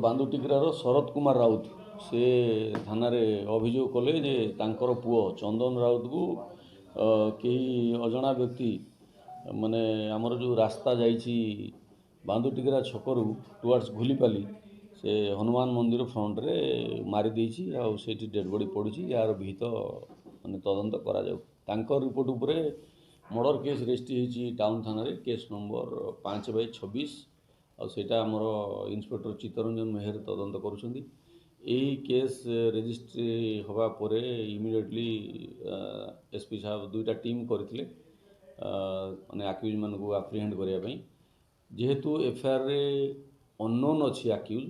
बांदुटिग्रार शरद कुमार राउत से थाना अभियोग कले जे तांकर पुओ चंदन राउत को कई अजना व्यक्ति माने आमर जो रास्ता जाइछि बांदुटिग्रा छकरू टुवर्ड्स घुलीपाली से हनुमान मंदिर फ्रंट रे मारी देछि आ सेठी डेड बॉडी पड़ी यार भीत माने तदंत करा जाऊ तांकर रिपोर्ट उपरे मर्डर केस रजिस्ट्री होइछि टाउन थाना रे केस नंबर 5/26 आ सेटा हमर इंस्पेक्टर चित्तरंजन मेहर तदंत करुछंदी यही केस रजिस्ट्री हवा परे इमिडिएटली एसपी साहब दुईटा टीम करथिले माने अक्यूज मान को अप्रिहेंड करिया पई जेहेतु एफआईआर रे अननोन अछि अक्यूज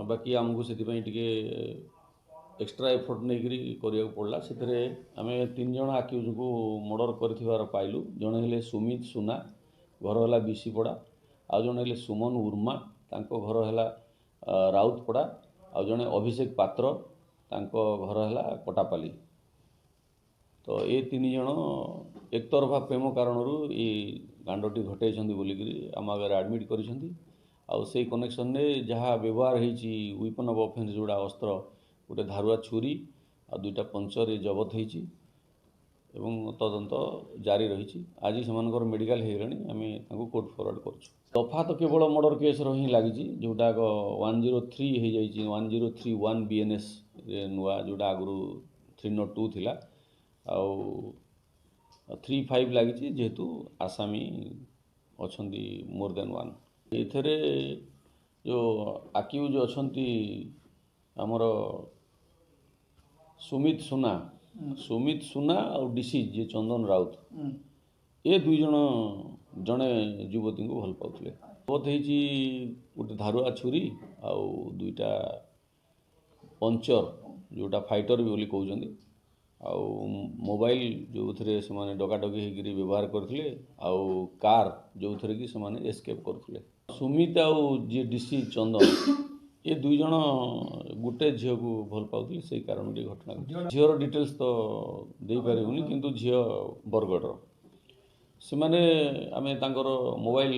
बाकी हमको से टिके एक्स्ट्रा एफर्ट नहीं करिया पड़ला से आम 3 जन अक्यूज को मर्डर कर पाइलु जड़े हेले सुमित सुना घर है बिशीपड़ा आ जड़े हेले सुमन उर्मा तांको घर है राउतपड़ा आ जड़े अभिषेक पात्र तांको घर है पटापाली तो ये 3 जन एक तरफा प्रेम कारण ये कांडटी घटाई बोलिकी आम आगे आडमिट कर कनेक्शन में जहाँ व्यवहार होती वेपन ऑफ ऑफेंस जोड़ा अस्त्र गोटे धारुआ छुरी आ 2टा पंचर जबत होती तदंत जारी रही आज से मेडिकल हो कोर्ट फॉरवर्ड कर दफा तो केवल मर्डर केस ही लगी जोटा 103 हो जाइए 1031 BNS नुआ जोटा आगु 302 थिला आउ 35 लगी जेहेतु आसामी अच्छा मोर देन 1 एथरे जो अक्यूज अच्छी आमर सुमित सुना और डिसीज जे चंदन राउत ये 2 जन जड़े युवती को भल पाते बहुत गोटे धारुआ छुरी आउ 2टा पंचर जोटा फाइटर भी कहते आउ मोबाइल जो थे से डकाडकी होकर व्यवहार करते आउ कार जो थे कि से एस्केप करते सुमित आउ जी डिसी चंदन ये 2 जन गोटे झील को भल पाते से कारण घटना झीर डिटेल्स तो दे पारूनी किंतु झी बरगढ़ से माने आमे तांकर मोबाइल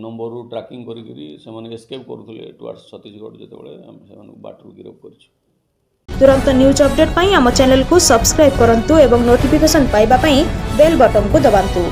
नंबर ट्रैकिंग करी एस्केप करते टुवर्ड्स छत्तीसगढ़ जितेबाला आम से बाटरू गिरफ कर तुरंत न्यूज अपडेट पाई आम चैनल को सब्सक्राइब करंतु एवं नोटिफिकेशन पाइबा पाई बेल बटन को दबांतु।